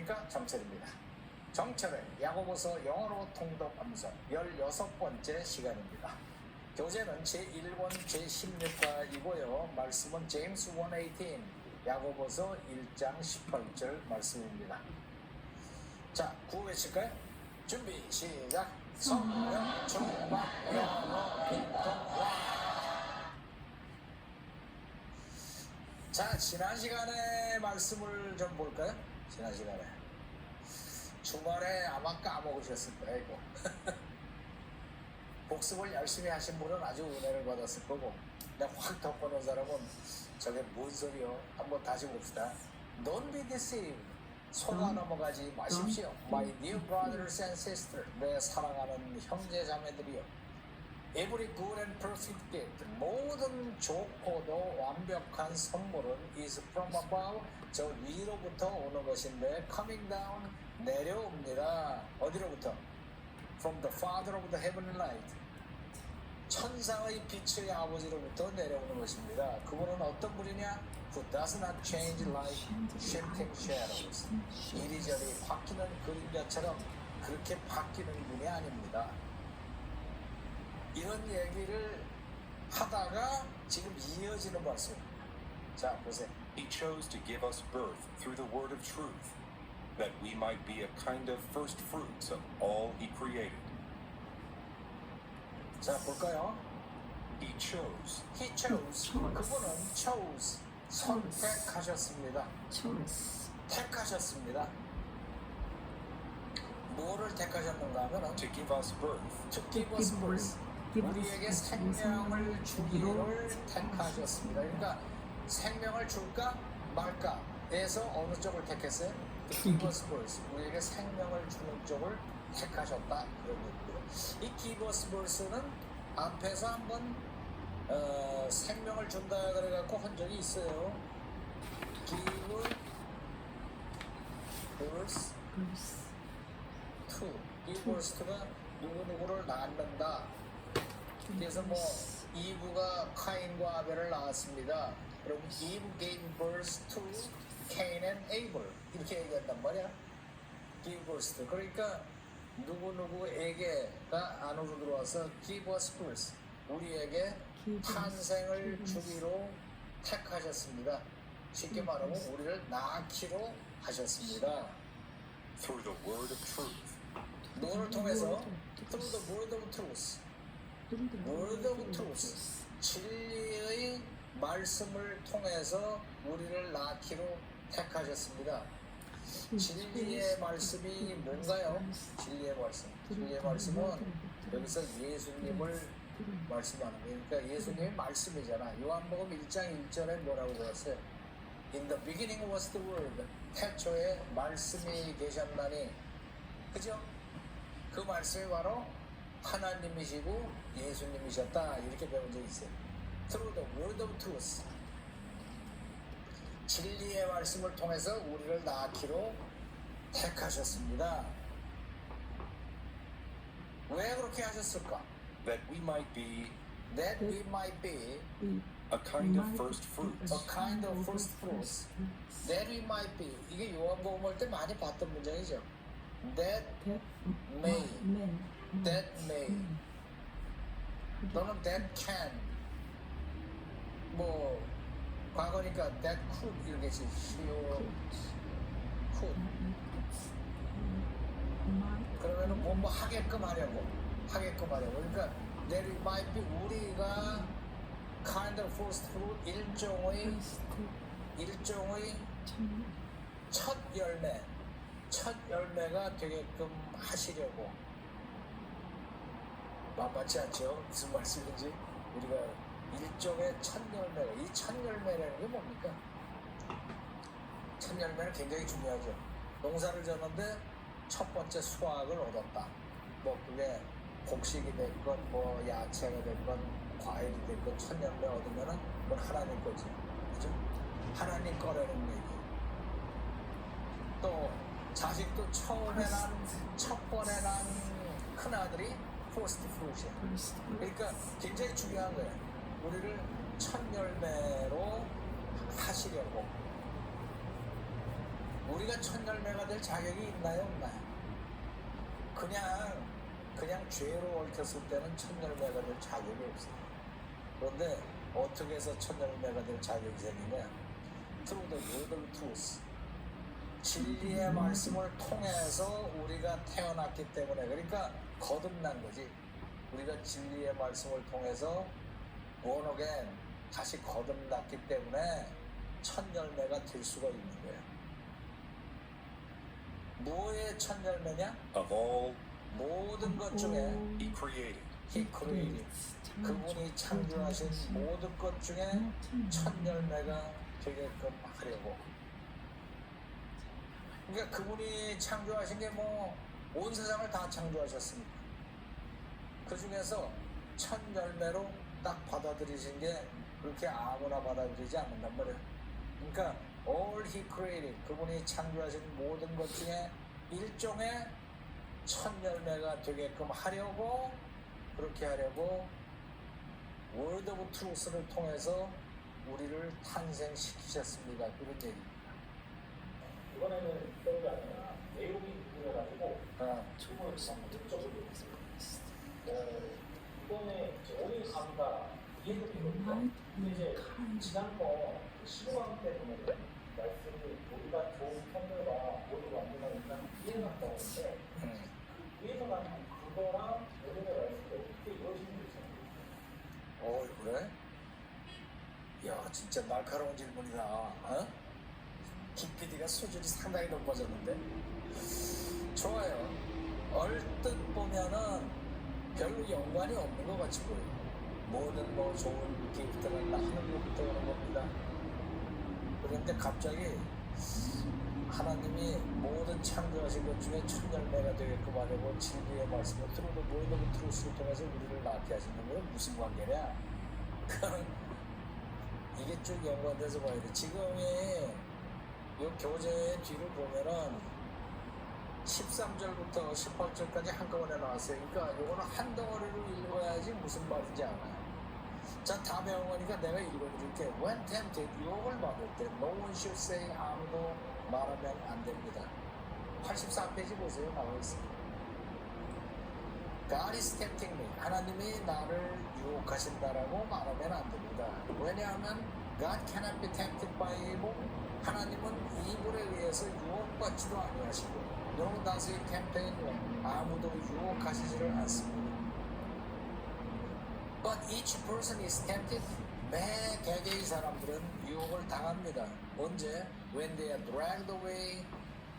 그러니까 정철입니다. 정철의 야고보서 영어로 통독 암송 16번째 시간입니다. 교재는 제1권 제16과이고요. 말씀은 제임스 1:18 야고보서 1장 18절 말씀입니다. 자, 구호 외칠까요? 준비 시작. 성령 충만 영어 빈통와. 자, 지난 시간에 말씀을 좀 볼까요? 지난 시간에 주말에 아마 까먹으셨을 거예요. 이거 복습을 열심히 하신 분은 아주 은혜를 받았을 거고, 내가 확 덮어놓은 사람은 저게 뭔 소리요? 한번 다시 봅시다. Don't be deceived. 속아 넘어가지 마십시오. My dear brothers and sisters. 내 사랑하는 형제 자매들이요. Every good and perfect gift. 모든 좋고도 완벽한 선물은 is from above. 저 위로부터 오는 것인데 coming down. 내려옵니다. 어디로부터? From the Father of the heavenly light. 천상의 빛의 아버지로부터 내려오는 것입니다. 그분은 어떤 분이냐? Who does not change like shifting shadows. 이리저리 바뀌는 그림자처럼 그렇게 바뀌는 분이 아닙니다. 이런 얘기를 하다가 지금 이어지는 말씀. 자, 보세요. He chose to give us birth through the word of truth, that we might be a kind of first fruits of all he created. 자, 볼까요? He chose. He chose. 그분은 chose. 선택하셨습니다. 택하셨습니다. 뭐를 택하셨는가 하면 To give us birth. To give us birth. 우리에게 생명을 주기를 택하셨습니다. 그러니까 생명을 줄까 말까에서 어느 쪽을 택했어요? To give us birth. 우리에게 생명을 주는 쪽을 택하셨다. 그런 얘기고요. 이 give us birth는 앞에서 한번 생명을 준다 그래갖고 한 적이 있어요. give birth to. give birth to가 누구누구를 낳는다. 그래서 뭐 이브가 카인과 아벨을 낳았습니다. 그럼 Eve gave birth to Cain and Abel 이렇게 얘기한단 말이야. give birth to. 그러니까 누구누구에게가 안으로 들어와서 give us birth. 우리에게 탄생을 주기로 택하셨습니다. 쉽게 말하면 우리를 낳기로 하셨습니다. Through the word of truth. 뭐를 통해서? Through the word of truth. word of truth. 진리의 말씀을 통해서 우리를 낳기로 택하셨습니다. 진리의 말씀이 뭔가요? 진리의 말씀. 진리의 말씀은 여기서 예수님을 말씀하는 거예요. 그러니까 예수님의 말씀이잖아. 요한복음 1장 1절에 뭐라고 그랬어요? In the beginning was the word. 태초에 말씀이 계셨나니. 그죠? 그 말씀이 바로 하나님이시고 예수님이셨다. 이렇게 배운 적이 있어요. Through the word of truth. 진리의 말씀을 통해서 우리를 낳기로 택하셨습니다. 왜 그렇게 하셨을까? That we might be That we might be a kind of first fruits. a kind of first fruits. That we might be. 이게 요한복음 할 때 많이 봤던 문장이죠. That may. That may. 또는 that can. 뭐 과거니까 that could 이렇게 시오 could. 그러면은 뭐 하게끔 하려고. 그러니까 that we might be 우리가 kind of first fruit 일종의 첫 열매가 되게끔 하시려고. 만만치 않죠? 무슨 말씀인지. 우리가 일종의 첫 열매가, 이 첫 열매라는 게 뭡니까? 첫 열매는 굉장히 중요하죠. 농사를 졌는데 첫 번째 수확을 얻었다. 뭐 그게 곡식이 됐건 뭐 야채가 됐건 과일이 됐건 첫 열매 얻으면은 그건 하나님 거지. 그죠? 하나님 거라는 얘기. 또 자식도 처음에 첫 번에 난 큰아들이 first fruit이야. 그러니까 굉장히 중요한 거예요. 우리를 첫 열매로 하시려고. 우리가 첫 열매가 될 자격이 있나요, 없나요? 그냥 죄로 얽혔을 때는 첫 열매가 될 자격이 없어요. 그런데 어떻게 해서 첫 열매가 될 자격이 생기냐? Through the word of truth. 진리의 말씀을 통해서 우리가 태어났기 때문에, 그러니까 거듭난 거지. 우리가 진리의 말씀을 통해서 born again, 다시 거듭났기 때문에 첫 열매가 될 수가 있는 거예요. 뭐의 첫 열매냐? Of all 모든 것 중에 he created, He created, 그분이 창조하신 모든 것 중에 첫 열매가 되게끔 하려고. 그러니까 그분이 창조하신 게 뭐 온 세상을 다 창조하셨습니다. 그 중에서 첫 열매로 딱 받아들이신 게 그렇게 아무나 받아들이지 않는단 말이에요. 그러니까 all he created, 그분이 창조하신 모든 것 중에 일종의 첫 열매가 되게끔 하려고, 그렇게 하려고 word of truth를 통해서 우리를 탄생시키셨습니다. 그런 얘기입니다. 이번에는 그런 게 아니라 내용이 궁금해가지고 충분히 적극적으로 이번에 이제 오일 감가 이해되거든요. 근데 이제 지난번 시구강 때 보면은 말씀이 우리가 좋은 선물과 모두 완전한 이해가 나오는데 그 위에서 나는 그거랑 오늘의 말씀이 어떻게 이루어지는지 잘 그래? 야, 진짜 날카로운 질문이다. 어? 김PD가 수준이 상당히 높아졌는데. 좋아요. 얼뜻 보면은 별로 연관이 없는 것 같이 보여요. 모든 뭐 좋은 기프트는 하늘로부터 오는 겁니다. 그런데 갑자기 하나님이 모든 창조하신 것 중에 첫 열매가 되게끔 하려고 진리의 말씀을 들어도 모든 트루스를 통해서 우리를 낳게 하시는 건 무슨 관계냐? 그거는 이게 쭉 연관돼서 봐야 돼. 지금이 이 교재의 뒤를 보면은 13절부터 18절까지 한꺼번에 나왔어요. 그러니까 이거는 한 덩어리로 읽어야지 무슨 말인지 알아요. 자, 다 배운 거니까 내가 읽어드릴게. When tempted, 유혹을 받을 때 no one should say, 아무도 말하면 안 됩니다. 84페이지 보세요. 나와 있어요. God is tempting me. 하나님이 나를 유혹하신다라고 말하면 안 됩니다. 왜냐하면 God cannot be tempted by evil. 하나님은 이불에 의해서 유혹받지도 아니하시고 No does he tempt anyone. 아무도 유혹하시지를 않습니다. But each person is tempted. 매 개개의 사람들은 유혹을 당합니다. 언제? When they are dragged away,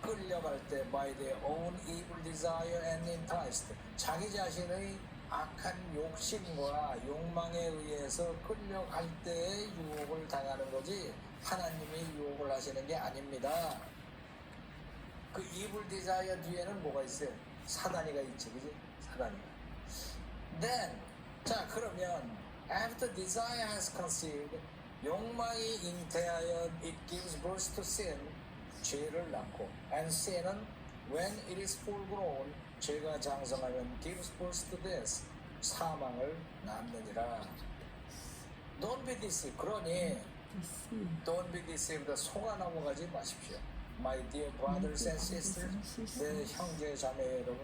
끌려갈 때 by their own evil desire and enticed. 자기 자신의 악한 욕심과 욕망에 의해서 끌려갈 때에 유혹을 당하는 거지 하나님이 유혹을 하시는 게 아닙니다. 그 evil desire 뒤에는 뭐가 있어요? 사단이가 있지, 그지? 사단이가. Then, 자, 그러면 after desire has conceived, 욕망이 잉태하여 it gives birth to sin, 죄를 낳고, and sin은 when it is full grown, 죄가 장성하면 gives birth to death, 사망을 낳느니라. Don't be deceived. 그러니 don't be deceived. 속아 넘어가지 마십시오. My dear brothers and sisters, 내 형제 자매 여러분,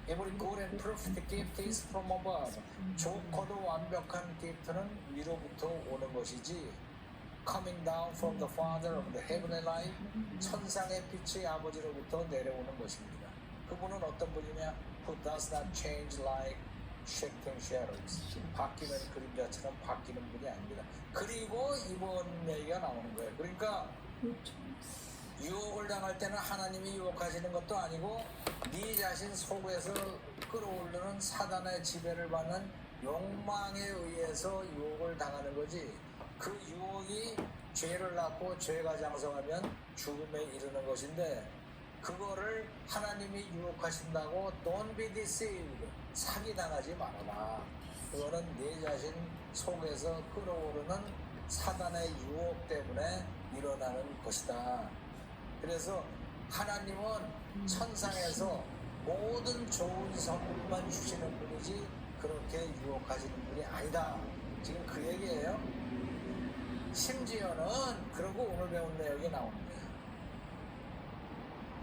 every good and perfect gift is from above. 좋고도 완벽한 기프트는 위로부터 오는 것이지. Coming down from the Father of the heavenly light, 천상의 빛의 아버지로부터 내려오는 것입니다. 그분은 어떤 분이냐? Who does not change like shifting shadows. 바뀌는 그림자처럼 바뀌는 분이 아닙니다. 그리고 이번 얘기가 나오는 거예요. 그러니까 유혹을 당할 때는 하나님이 유혹하시는 것도 아니고 네 자신 속에서 끌어오르는 사단의 지배를 받는 욕망에 의해서 유혹을 당하는 거지. 그 유혹이 죄를 낳고 죄가 장성하면 죽음에 이르는 것인데 그거를 하나님이 유혹하신다고 don't be deceived. 사기당하지 말아라. 그거는 네 자신 속에서 끌어오르는 사단의 유혹 때문에 일어나는 것이다. 그래서 하나님은 천상에서 모든 좋은 선물만 주시는 분이지 그렇게 유혹하시는 분이 아니다. 지금 그 얘기예요. 심지어는 그러고 오늘 배운 내용이 나오는 거예요.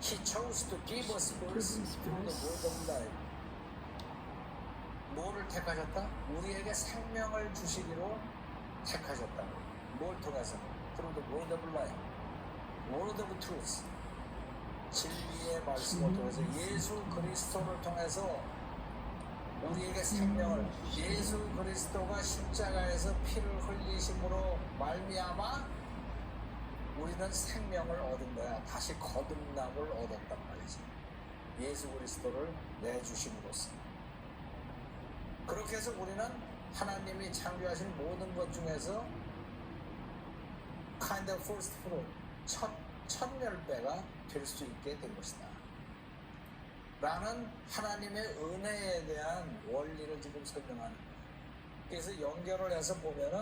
He chose to give us birth through the word of life. 뭐를 택하셨다? 우리에게 생명을 주시기로 택하셨다. 뭘 통해서? Through the word of life. Word of truth. 진리의 말씀을 통해서 예수 그리스도를 통해서 우리에게 생명을 예수 그리스도가 십자가에서 피를 흘리심으로 말미암아 우리는 생명을 얻은 거야. 다시 거듭남을 얻었단 말이지. 예수 그리스도를 내주심으로써. 그렇게 해서 우리는 하나님이 창조하신 모든 것 중에서 kind of first fruit, 첫 열배가 될 수 있게 된 것이다. 라는 하나님의 은혜에 대한 원리를 지금 설명하는 거예요. 그래서 연결을 해서 보면은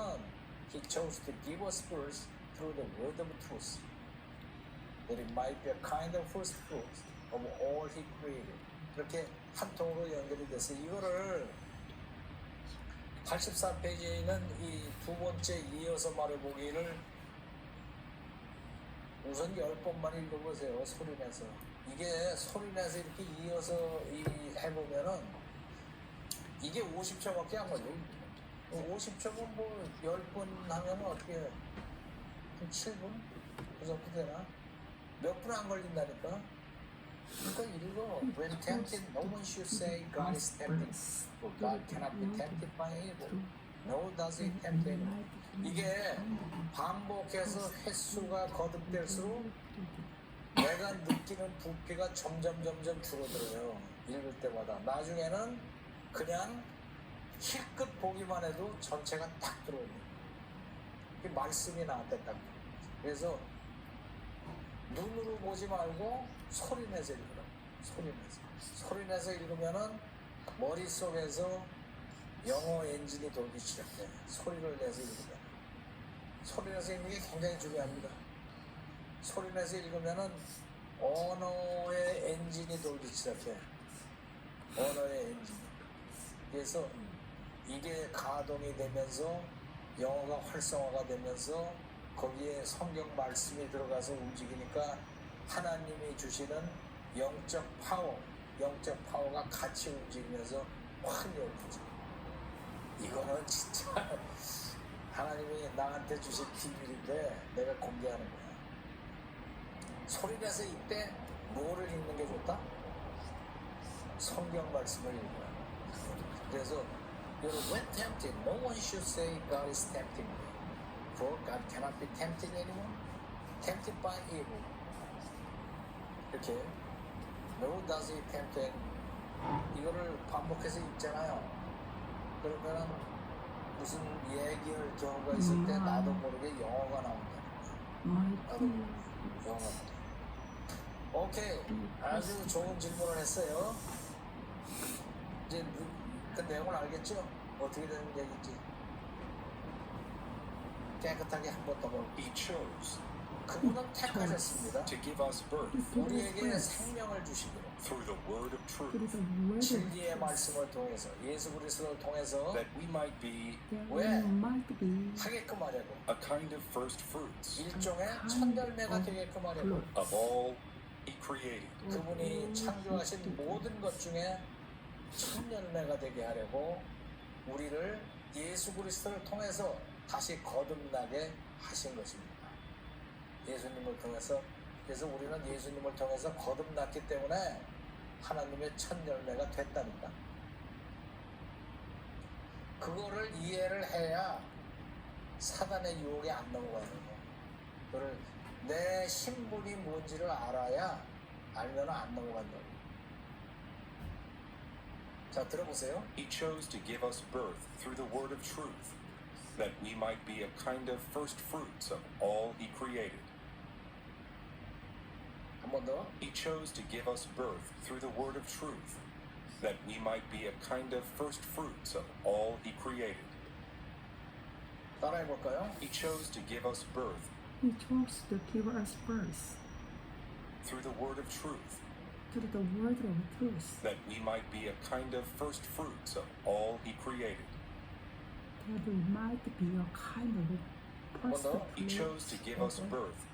He chose to give us birth through the word of truth, that it might be a kind of first fruit of all He created. 이렇게 한 통으로 연결이 돼서 이거를 84페이지에 있는 이 두 번째 이어서 말해보기를 우선 10번만 읽어보세요. 소리내서. 이게 소리내서 이렇게 이어서 해보면은 이게 50초밖에 안 걸려요. 50초면 뭐 10번 하면 어떻게 한 7분? 그 정도 되나? 몇 분 안 걸린다니까? 그러니까 읽어. When tempted, no one should say God is tempted. For God cannot be tempted by evil. No does he tempt anyone. 이게 반복해서 횟수가 거듭될수록 내가 느끼는 부피가 점점 줄어들어요. 읽을 때마다. 나중에는 그냥 힐끗 보기만 해도 전체가 딱 들어오는 이 말씀이 나한테 딱. 그래서 눈으로 보지 말고 소리내서 읽으라. 소리내서 읽으면은 머릿속에서 영어 엔진이 돌기 시작해. 소리를 내서 읽으면. 소리내서 읽는 게 굉장히 중요합니다. 소리내서 읽으면은 언어의 엔진이 돌기 시작해. 언어의 엔진. 그래서 이게 가동이 되면서 영어가 활성화가 되면서 거기에 성경 말씀이 들어가서 움직이니까 하나님이 주시는 영적 파워가 같이 움직이면서 확 열리지. 이거는 진짜 하나님이 나한테 주신 비밀인데 내가 공개하는 거야. 소리내서 이때 뭐를 읽는 게 좋다? 성경 말씀을 읽어라. 그래서 여러분, when tempted, no one should say God is tempting me. For God cannot be tempted anyone. Tempted by evil. 이렇게 No does he tempt anyone. 이거를 반복해서 읽잖아요. 그러면 무슨 얘기할 경우가 있을 때 나도 모르게 영어가 나온다는 거야. 나도 모르게 영어가 나온다. 오케이. 아주 좋은 질문을 했어요. 이제 그 내용을 알겠죠? 어떻게 되는 얘기인지. 깨끗하게 한 번 더 볼게요. He chose 그분은 택하셨습니다. to give us birth 우리에게 생명을 주시기로. through the word of through truth, the word 진리의 of truth, 말씀을 통해서 예수 그리스도를 통해서 that we might be that 왜? we might be 하게끔 하려고 a kind of first fruits 일종의 첫열매가 되게끔 하려고 fruit. of all he created. 그분이 창조하신 모든 것 중에 첫열매가 되게 하려고 우리를 예수 그리스도를 통해서 다시 거듭나게 하신 것입니다. 예수님을 통해서. 그래서 우리는 예수님을 통해서 거듭났기 때문에 하나님의 첫 열매가 됐다니까. 그거를 이해를 해야 사단의 유혹에 안 넘어가는 거예요. 그걸 내 신분이 뭔지를 알아야 알면 안 넘어간다고. 자, 들어보세요. He chose to give us birth through the word of truth, that we might be a kind of first fruits of all he created. 한 번 더. He chose to give us birth through the word of truth, that we might be a kind of first fruits of all he created. 따라해 볼까요? He chose to give us birth He chose to give us birth through the word of truth, through the word of truth, that we might be a kind of first fruits of all he created. that we might be a kind of 번 first 더. He chose to give us birth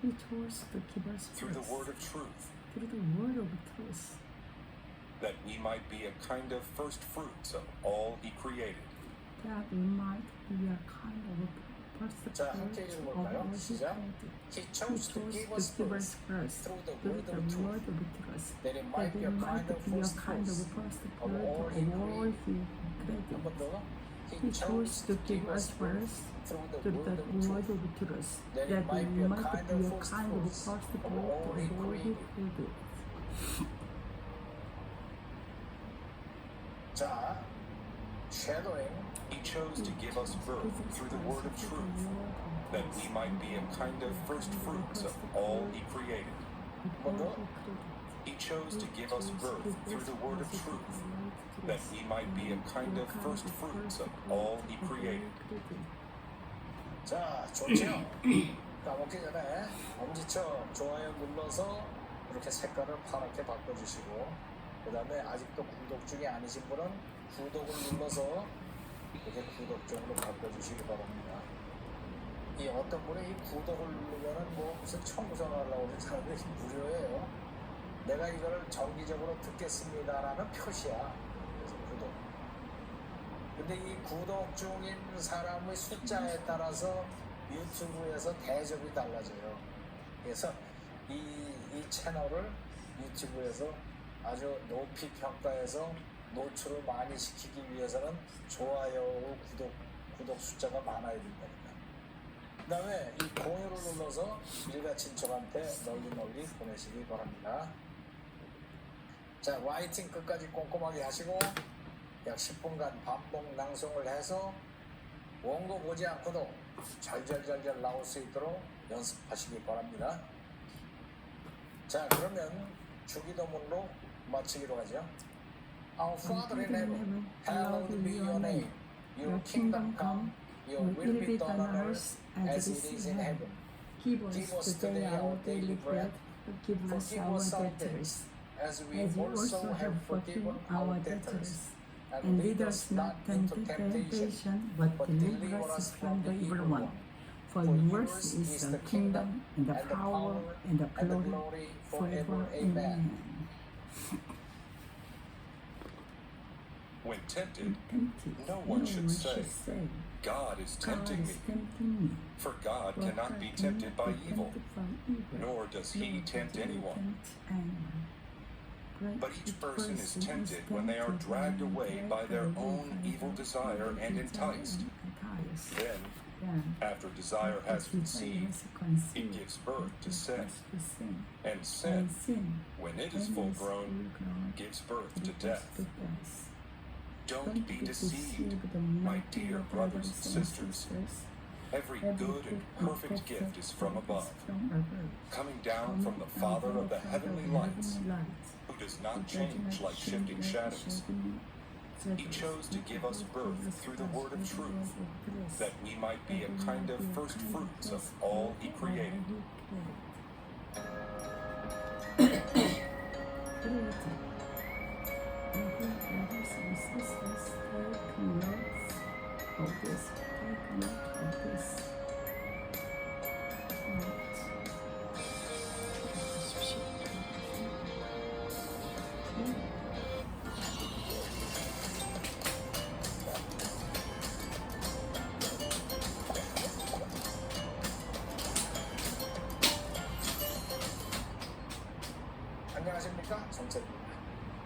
He chose to give us through the first word of truth, through the word of truth, that we might be a kind of first fruits of all he created. that we might be a kind of first 자, fruit 함께 of 읽어볼까요? all he 시작. created. He He chose to chose give to us give us first first through the through word the of truth, word of truth, that it that might be we a might kind of be a first kind of fruits first of fruit all of he all created. he created. 한 번 더. He chose to give us first through the through word the of word truth, of truth, that that it might we be a might kind be of a first kind of fruits first fruit of of all he all he created. created. 자, shadowing. He chose to give us birth through the word of truth, that we might be a kind of first fruits of all he created. He chose to give us birth through the word of truth, that we might be a kind of first fruits of all he created. 자, 좋죠? 까먹기 전에 엄지척 좋아요 눌러서 이렇게 색깔을 파랗게 바꿔주시고, 그 다음에 아직도 구독 중이 아니신 분은 구독을 눌러서 이렇게 구독종으로 바꿔주시기 바랍니다. 이 어떤 분이 이 구독을 누르면은 뭐 무슨 청구서를 하려고 그러잖아요. 이게 무료예요. 내가 이거를 정기적으로 듣겠습니다라는 표시야. 그래서 구독. 근데 이 구독 중인 사람의 숫자에 따라서 유튜브에서 대접이 달라져요. 그래서 이 채널을 유튜브에서 아주 높이 평가해서 노출을 많이 시키기 위해서는 좋아요, 구독 숫자가 많아야 된다니까. 그 다음에 이 공유를 눌러서 일가친척한테 널리 보내시기 바랍니다. 자, 라이팅 끝까지 꼼꼼하게 하시고 약 10분간 반복 낭송을 해서 원고 보지 않고도 잘잘잘잘 나올 수 있도록 연습하시기 바랍니다. 자, 그러면 주기도문으로 마치기로 하죠. Our Father in heaven, hallowed be your name. Your kingdom come, your will be done on earth as it is in heaven. Give us today our daily bread. Forgive us our debtors, as we as we also have forgiven our debtors. and lead us not into temptation, but deliver us from the evil one. For yours is the kingdom, and the power, and the glory, forever. Amen. When tempted, Tempted, no one should say, God is God tempting is me, tempting me. for God For cannot God be cannot tempted by be evil, tempted by evil, nor does he nor tempt does he anyone. tempt anyone. But each person is tempted when they are dragged away by their own evil desire and enticed. Then, after desire has conceived, it gives birth to sin. And sin, when it is full grown, gives birth to death. Don't be deceived, my dear brothers and sisters. Every good and perfect gift is from above, coming down from the Father of the heavenly lights, who does not change like shifting shadows. He chose to give us birth through the word of truth, that we might be a kind of first fruits of all he created. 안녕하십니까, 정철입니다.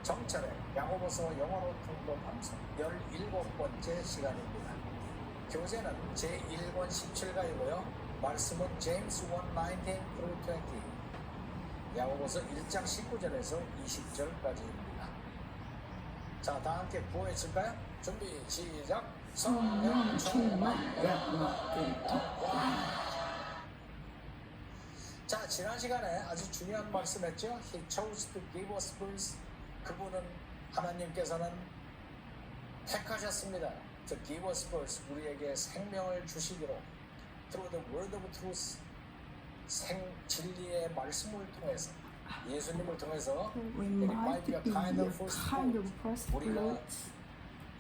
정철의 야고보서 영어로 통독 방송 17번째 시간입니다. 교재는 제1권 17가이고요. 말씀은 제임스 1:19 through 20. 야고보서 1장 19절에서 20절까지입니다. 자, 다 함께 구호해칠까요? 준비 시작. 성령 충만. 자, 지난 시간에 아주 중요한 말씀했죠. He chose to give us birth. 그분은 하나님께서는 택하셨습니다. To give us birth. 우리에게 생명을 주시기로. Through the word of truth. 진리의 말씀을 통해서, 예수님을 통해서 We that it might might be a be kind of a first kind fruit. of first 우리가 fruits,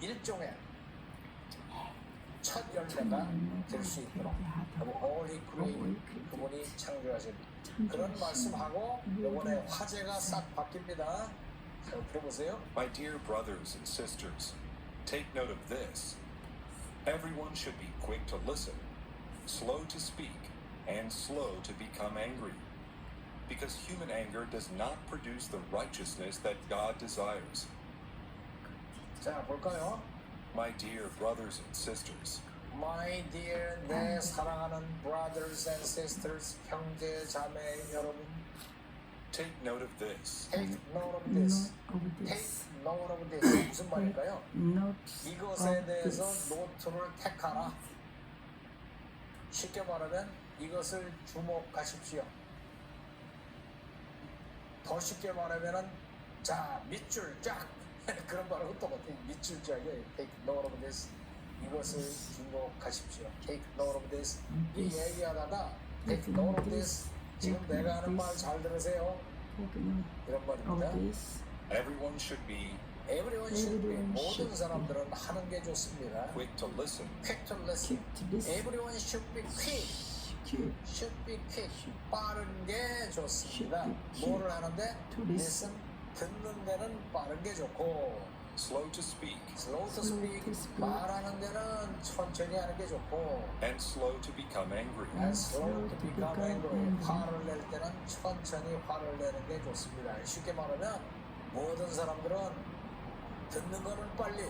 일종의 첫 열매가 될 수 있도록 Holy Creator 그분이 창조하신 그런 말씀하고 이번에 화제가 싹 바뀝니다. 자, 들어보세요. My dear brothers and sisters, take note of this. Everyone should be quick to listen, slow to speak, and slow to become angry. Because human anger does not produce the righteousness that God desires. 자, 볼까요? My dear brothers and sisters, My dear, 내 사랑하는 brothers and sisters, 형제 자매 여러분, take note of this. take note of Note this. of take this. note of this. 무슨 말일까요? Note 이것에 of 대해서 this. 노트를 택하라. 쉽게 말하면 이것을 주목하십시오. 더 쉽게 말하면은 자 밑줄 쫙 그런 말하고 똑같아. 밑줄 쫙이에요. Take note of this. 이것을 주목하십시오. Take note of this. 이 얘기하다가 Take note of this. 지금 내가 하는 말 잘 들으세요. Take note 이런 of 말입니다. this. Everyone should be Everyone should be. Everyone 모든 should 사람들은 하는 게 좋습니다. quick to listen, Quick to listen. Keep to this. Everyone should be quick. Keep Should be quick. 빠른 게 좋습니다. Should be quick. 뭐를 하는데? To listen. 듣는 데는 빠른 게 좋고 slow to speak, slow to Slow speak. to speak. 말하는 데는 천천히 하는 게 좋고 and slow to become angry. and slow to become angry. 화를 낼 때는 천천히 화를 내는 게 좋습니다. 쉽게 말하면 모든 사람들은 듣는 거는 빨리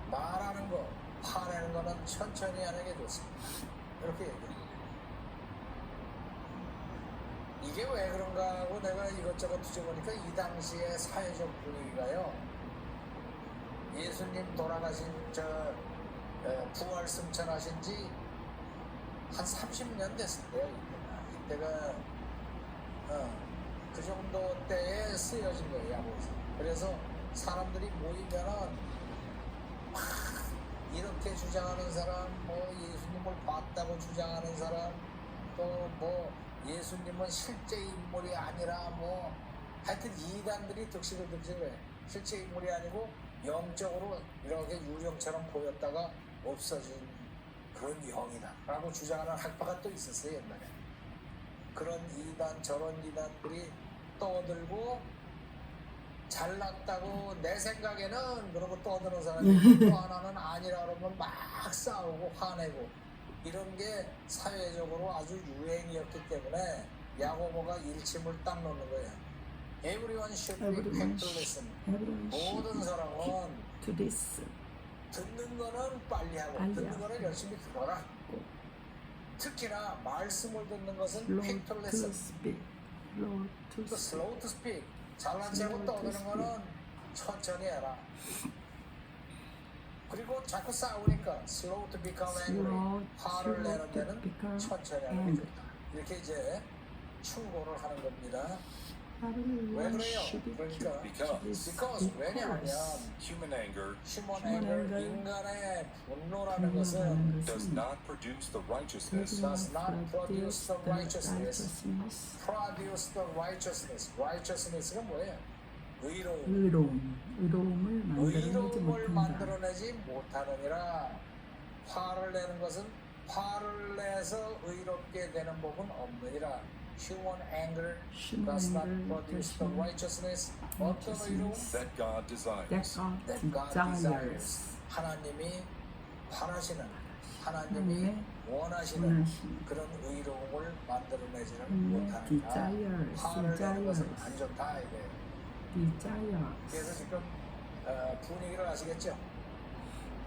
말하는 거 화내는 거는 천천히 하는 게 좋습니다. 이렇게 얘기해요. 이게 왜 그런가 하고 내가 이것저것 뒤져보니까 이 당시의 사회적 분위기가요. 예수님 돌아가신 부활 승천하신 지 한 30년 됐을 때요. 이때가 그 정도 때에 쓰여진 거예요. 야고에서. 그래서 사람들이 모이면은 막 이렇게 주장하는 사람, 뭐 예수님을 봤다고 주장하는 사람, 또 뭐 예수님은 실제 인물이 아니라 뭐 하여튼 이단들이 득실해. 실제 인물이 아니고 영적으로 이렇게 유령처럼 보였다가 없어진 그런 영이다 라고 주장하는 학파가 또 있었어요. 옛날에. 그런 이단 저런 이단들이 떠들고 잘났다고 내 생각에는 그러고 떠드는 사람이 또 하나는 아니라 그러면 막 싸우고 화내고 이런 게 사회적으로 아주 유행이었기 때문에 야고보가 일침을 딱 놓는 거예요. Everyone should be quick to listen. Everyone should 모든 be 사람은 to this. 듣는 거는 빨리 하고 빨리 듣는 하고. 거는 열심히 들어라. 특히나 말씀을 듣는 것은 Slow quick to to listen. speak. Slow to 또 speak. slow to speak. 잘난 체하고 Slow to 떠드는 speak. 거는 천천히 해라. 그리고 자꾸 싸우니까 slow to become angry. 화를 내는 to 데는 become 천천히 하는 게 angry. 좋다. 이렇게 이제 충고를 하는 겁니다. 왜 Everyone 그래요? should be 그러니까 quick to this because 왜냐하면 because Human anger 휴먼 휴먼 앵글 앵글, 인간의 분노라는 것은 분노라는 does 것은 not produce the righteousness does not produce the righteousness. produce the righteousness. righteousness가 뭐예요? 의로움. 의로움을 만들어내지 의로움을 못한다. 만들어내지 못하느니라. 화를 내는 것은 화를 내서 의롭게 되는 법은 없느니라. Human anger does not produce the righteousness. 어떤 의로움? that God desires. That God desires. 하나님이 바라시는 하나님이 원하시는 그런 의로움을 만들어내지는 못하니까 화를 내는 것은 안 좋다 이거예요. 그래서 지금 분위기를 아시겠죠?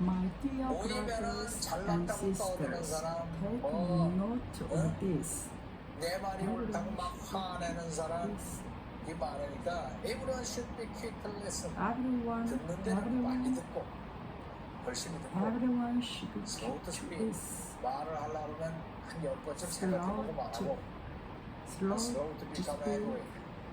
My dear 모이면은 brothers and 잘났다고 떠드는 sisters, 사람, take 뭐, note of this. 내 말이 옳다고 막 화내는 사람이 많으니까 Everyone should be quick to listen. 듣는 데는 빨리 듣고 열심히 듣고 Everyone should be slow to quick to speak. this. 말을 하려고 하면 한 10번쯤 생각해보고 말하고 slow to become angry.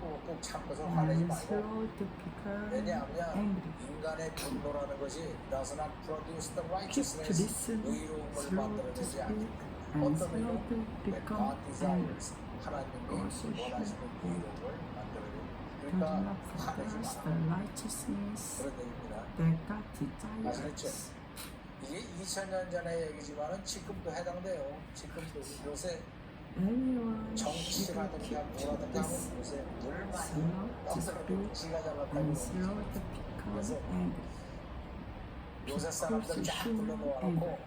꾹꾹 참고서 화내지 and 말고 slow to become 왜냐하면 angry. 인간의 분노라는 것이 does not produce the Keep to righteousness listen, 의로움을 slow to 만들어내지 speak, 않는다. and 어떤 slow 의로움? to That become God angry. desires. 하나님이 Also 원하시는 should 의로움을 만들어내는 Do 그러니까 not 화내지 forget 마라 the righteousness 그런 얘기입니다. that God desires. 아시겠죠? 이게 2000년 전의 얘기지만은 지금도 해당돼요. 지금도 요새 Everyone should 정치라든가 keep 뭐라든가 this 하면 요새 물 많이 slow to 남들은 speak 지가 잡았다고 and slow to become angry. 요새 사람들 쫙 불러놓아놓고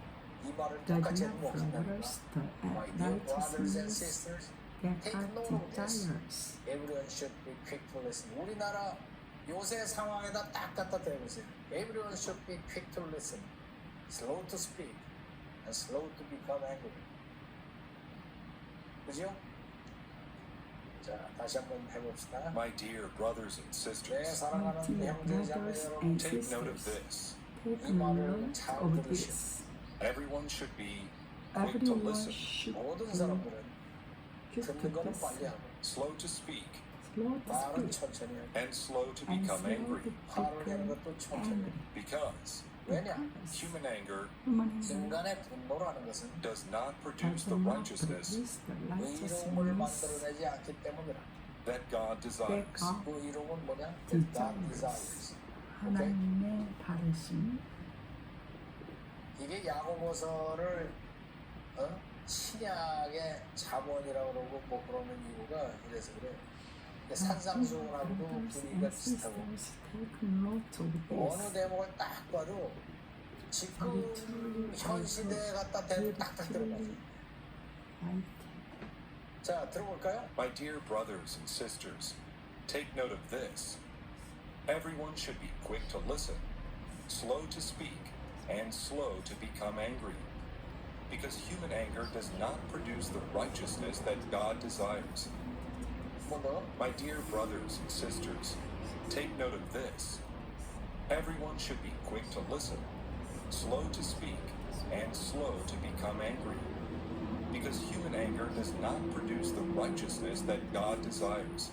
이 말을 The 똑같이 love 해도 for 먹힌다. others, the My dear brothers and righteousness sisters, that take God note of this. desires. Everyone should be quick to listen. 우리나라 요새 상황에다 딱 갖다 대보세요. Everyone should be quick to listen, slow to speak, and slow to become angry. 그죠? 자, 다시 한번 해봅시다. My dear brothers and 내 sisters, 사랑하는 dear 형제 자매 brothers 여러분, and take note of sisters, this. take 이 말을 note 잘 of 들으시오. this. Everyone should be quick to Everyone listen, should 모든 be 사람들은 quick to 듣는 거는 빨리 listen, 하고 slow to speak, slow to 말은 speak, 천천히 하고 and slow to and become slow angry. to 화를 내는 become 것도 천천히 angry. 하고. Because 왜냐? Because human anger human anger 인간의 분노라는 것은 does not does produce the not righteousness produce the 의로움을 righteousness 만들어내지 않기 때문이라. that God desires. God 그 의로움은 뭐냐? God desires. desires. 하나님의 바르심. 이게 야고보서를 신약의 자본이라고 그러고 뭐 그러는 이유가 이래서 그래. 이게 산상수훈하고도 분위기가 비슷하고 어느 대목을 딱 봐도 지금 현 시대에 갖다 대도 딱딱 들어가죠. 자, 들어볼까요? My dear brothers and sisters, take note of this. Everyone should be quick to listen, slow to speak, and slow to become angry. Because human anger does not produce the righteousness that God desires. 뭐 더? My dear brothers and sisters, take note of this. Everyone should be quick to listen, slow to speak, and slow to become angry. Because human anger does not produce the righteousness that God desires.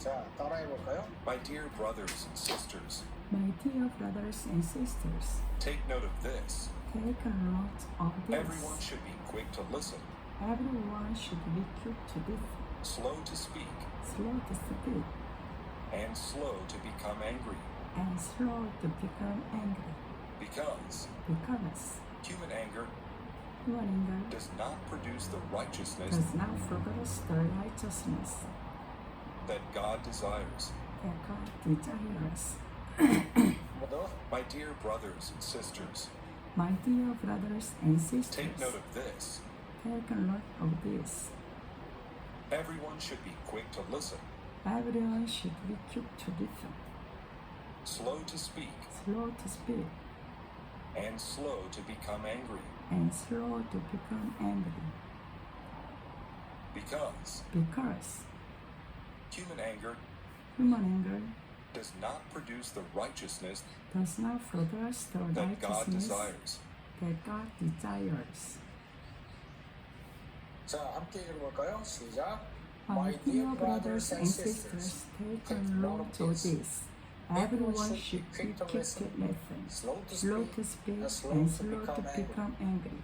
자, 따라해볼까요? My dear brothers and sisters, My dear brothers and sisters, take note of this. take note of this. Everyone should be quick to listen, Everyone should be quick to listen, slow to speak, slow to speak, and slow to become angry. and slow to become angry. Because Because human anger human anger does not produce the righteousness does not produce the righteousness that God desires. that God desires. 뭐 더? My dear brothers and sisters, My dear brothers and sisters, take note of this. take note of this. Everyone should be quick to listen, Everyone should be quick to listen, slow to speak, slow to speak, and slow to become angry. and slow to become angry. Because Because human anger human anger does not produce the righteousness does not produce the that God righteousness desires. that God desires. 자, 함께 읽어볼까요? 시작. My dear brothers and sisters, take note of this. Everyone should be quick to listen, slow to speak, and slow to become angry.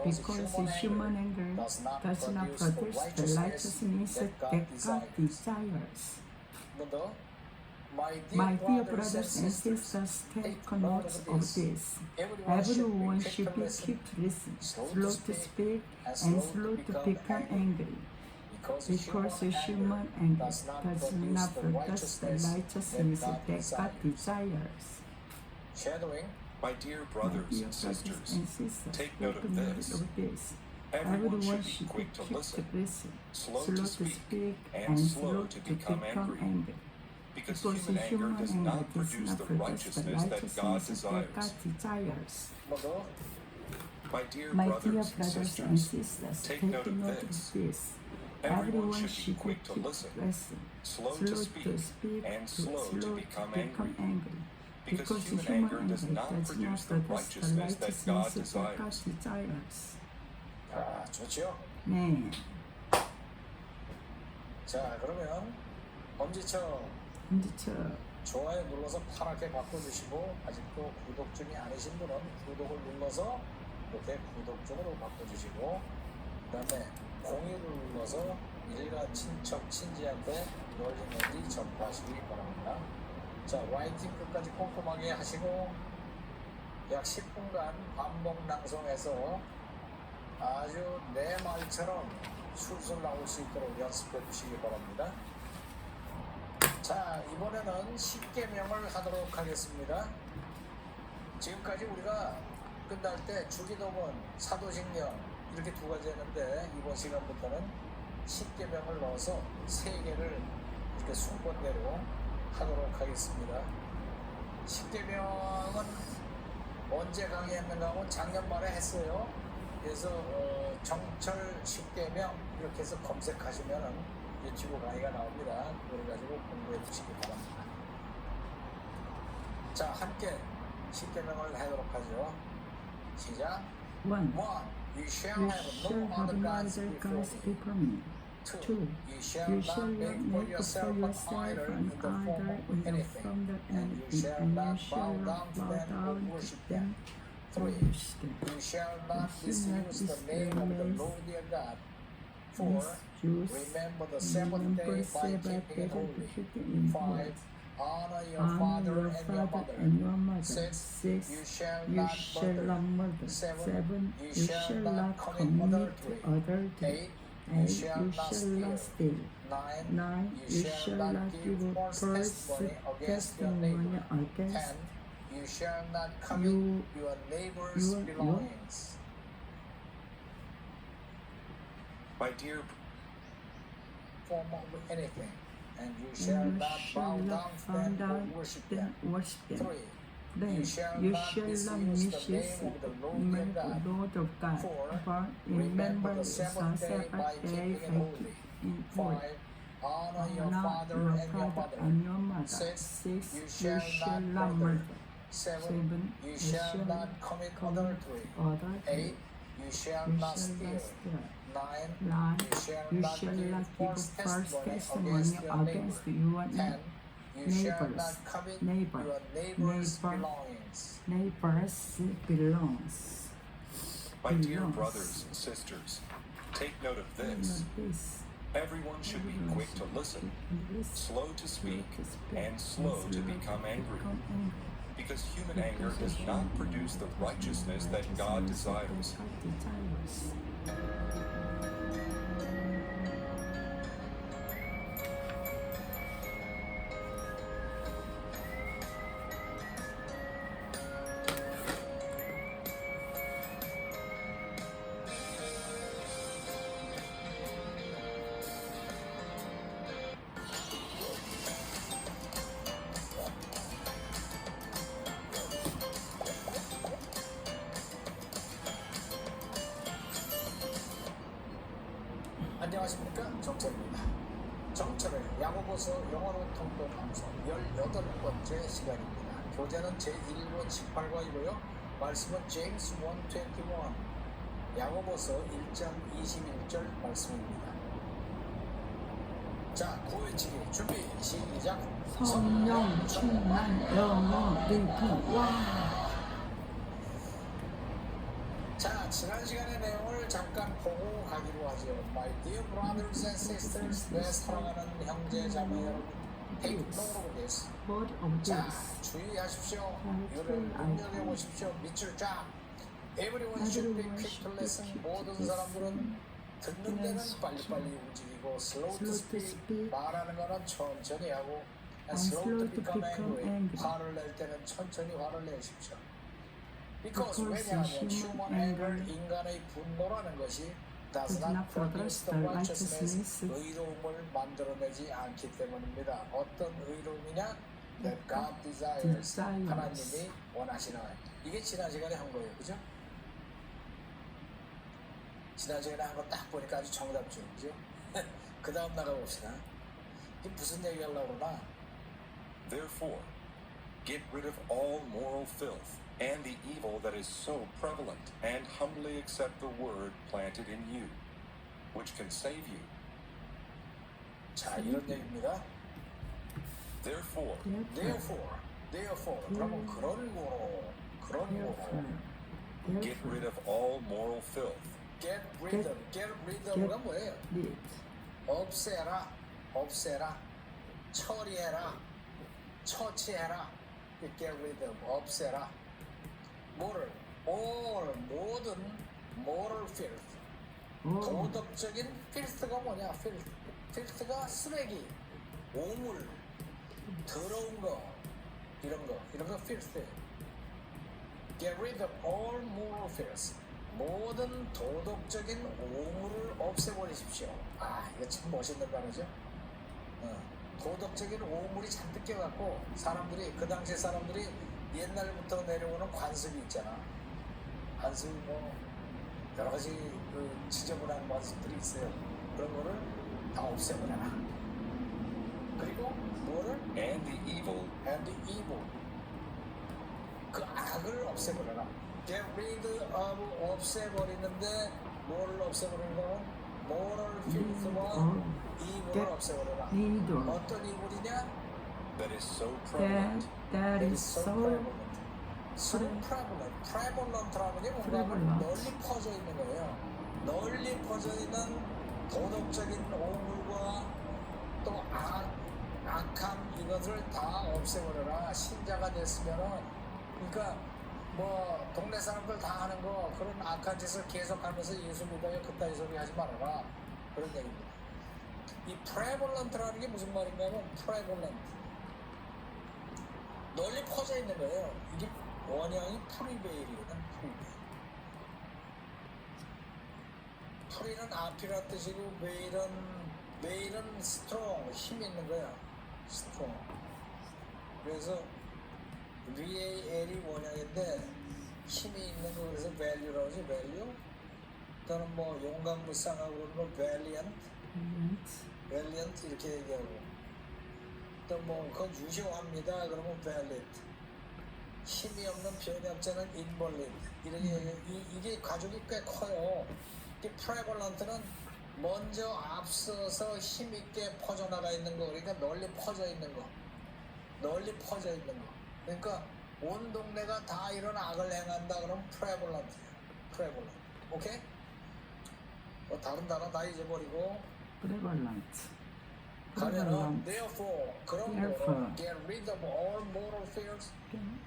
Because human anger does not produce the righteousness that God desires. 뭐 더? My dear brothers and sisters, take note of this. Everyone should be quick to listen, slow to speak, and slow to become angry. Because human anger does not produce the righteousness that God desires. Shadowing. My dear My brothers dear and brothers sisters, and sisters, take note of this. Everyone Everyone should be quick to listen, slow slow to to speak, speak, and slow to become angry. Because human anger does not produce the righteousness that God desires. 뭐 더? My dear My dear brothers and brothers and sisters, sisters, take take note of note of this. this. Everyone should be quick to listen, slow to speak, and slow to become angry. Because human anger does not produce the righteousness that God desires. 아, 좋죠. 네, 자, 그러면 엄지척 엄지척 좋아요 눌러서 파랗게 바꿔주시고 아직도 구독 중이 아니신 분은 구독을 눌러서 이렇게 구독 중으로 바꿔주시고 그다음에 공유를 눌러서 일가 친척 친지한테 널리 널리 전파하시기 바랍니다. 자, YT 끝까지 꼼꼼하게 하시고 약 10분간 반복 낭송해서 아주 내 말처럼 술술 나올 수 있도록 연습해 주시기 바랍니다. 자, 이번에는 10계명을 하도록 하겠습니다. 지금까지 우리가 끝날 때 주기도문, 사도신경 이렇게 두 가지 했는데 이번 시간부터는 10계명을 넣어서 3개를 이렇게 순번대로 하도록 하겠습니다. 10계명은 언제 강의했는가 하면 작년 말에 했어요. 그래서 정철 10계명 이렇게 해서 검색하시면 유튜브 강의가 나옵니다. 그걸 가지고 공부해 주시기 바랍니다. 자, 함께 10계명을 하도록 하죠. 시작. 1. 1. You shall You have shall no have other no gods other before gods me. before me. 2. 2. You shall You not shall not make for make yourself for an yourself idol an in the form idol of in the anything, form of and you anything, shall and not you bow shall down not to bow them or down worship to them them. or 3. worship them. You shall not You shall not misuse the name of the misuse Lord your God. 4. Misuse, Remember the Sabbath remember day the by Sabbath keeping it day to holy. keep it in 5. holy. Honor your Honor father your and your father mother. and your mother. 6. 6. You shall You not shall murder. not murder. 7. 7. You You shall shall not not commit commit adultery. adultery. 8. 8. You shall You not shall not steal. steal. 9. 9. You shall not give false testimony against your neighbor. 10. You shall not covet your neighbor's your- belongings. My dear Form of anything, and you shall And you not shall bow not down to bow them down or worship to them. them, worship them. 3. Then You shall you not shall not misuse the misuse name of the Lord the your God. Lord of God. 4. 4. Remember the the Sabbath day by keeping it holy. in holy. 5. Honor your Honor father your and your father mother. and your mother. 6. 6. You You shall shall not not murder. murder. 7. 7. You shall not commit adultery. 8. Adultery. You shall You not shall steal. not steal. 9. 9. You shall You not shall give not false give false testimony testimony against your neighbor. against your 10. You shall neighbors. not covet Neighbor. your neighbor's Neighbor. belongings. neighbors belongs. My dear Belongs. brothers and sisters, take note of Take this. note of this. Everyone should be Everyone quick to should listen, be listen, slow to speak, slow to speak, and slow to become angry. Because human anger does not produce the righteousness that God desires. 안녕하십니까, 정철입니다. 정철의 야고보서 영어로 통독 방송 18번째 시간입니다. 교재는 제1권 18과이고요. 말씀은 제임스 1:21 야고보서 1장 21절 말씀입니다. 자, 구회치기 준비 시작. 성령 충만 영어 리딩. 와. 자, 지난 시간의 내용을 잠깐 보고 가기로 하죠. My dear brothers and sisters, 내 사랑하는 형제 자매 여러분, take note of this. Word of 자, this. 주의하십시오. 이를 눈여겨보십시오. 밑줄 쫙. Everyone should be quick to listen. 모든 사람들은 듣는 데는 빨리빨리 움직이고 slow to speak. 말하는 거는 천천히 하고 and slow to become angry. 화를 낼 때는 천천히 화를 내십시오. Because 왜냐하면 human anger, 인간의 분노라는 것이 does not produce the righteousness, 의로움을 만들어내지 않기 때문입니다. 어떤 의로움이냐? That God desires, 하나님이 원하시는 이게 지난 시간에 한 거예요, 그죠? 지난 시간에 한 거 딱 보니까 아주 정답죠, 그죠? 그 다음 나가봅시다. 이게 무슨 얘기 하려고 그러나? Therefore, get rid of all moral filth and the evil that is so prevalent, and humbly accept the word planted in you, which can save you. 자, 이런 얘기입니다. Therefore, 그러면 그런 거로 get rid of all moral filth. get rid of가 뭐예요? 없애라, 처리해라, 처치해라. get rid of, 없애라. 뭐를 all 모든 moral filth 오, 도덕적인 filth가 뭐냐? filth가 쓰레기, 오물, 더러운 거 이런 거 filth. Get rid of all moral filth. 모든 도덕적인 오물을 없애버리십시오. 아, 이거 참 멋있는 단어죠. 도덕적인 오물이 잔뜩 껴갖고 사람들이 그 당시에 사람들이 옛날부터 내려오는 관습이 있잖아. 관습이 뭐 여러 가지 그 지저분한 관습들이 있어요. 그런 거를 다 없애버려라. 그리고 뭐를 And the evil and the evil 그 악을 없애버려라. Get rid of 없애버리는데 뭐를 없애버리냐면 moral filth와 evil을 get 없애버려라. rid 어떤 evil이냐? that is so prevalent. that is so so prevalent. prevalent라는 게 뭔가 하면 prevalent. 널리 퍼져 있는 거예요. 널리 퍼져 있는 도덕적인 오물과 또 악함 이것을 다 없애버려라. 신자가 됐으면은 그러니까 뭐 동네 사람들 다 하는 거 그런 악한 짓을 계속하면서 예수 믿어요 그따위 소리 하지 말아라 그런 얘기입니다. 이 prevalent라는 게 무슨 말인가면 prevalent 널리 퍼져 있는 거예요. 이게 원형이 prevail이거든. pre는 앞이란 뜻이고 veil은 strong 힘 있는 거야. strong. 그래서 VAL이 원형인데 힘이 있는 거 그래서 value라고 하지 value. 또는 뭐 용감무쌍하고 그러는 거 valiant 이렇게 얘기하고 또 뭐 그건 유효합니다 그러면 valid. 힘이 없는 변형자는 invalid. 이렇게 이게 가족이 꽤 커요. 이 prevalent는 먼저 앞서서 힘 있게 퍼져나가 있는 거 그러니까 널리 퍼져 있는 거. 그러니까 온 동네가 다 이런 악을 행한다 그러면 prevalent. 오케이? 뭐 다른 단어 다 잊어버리고 prevalent. 가면은 therefore 그러므로 get rid of all moral fears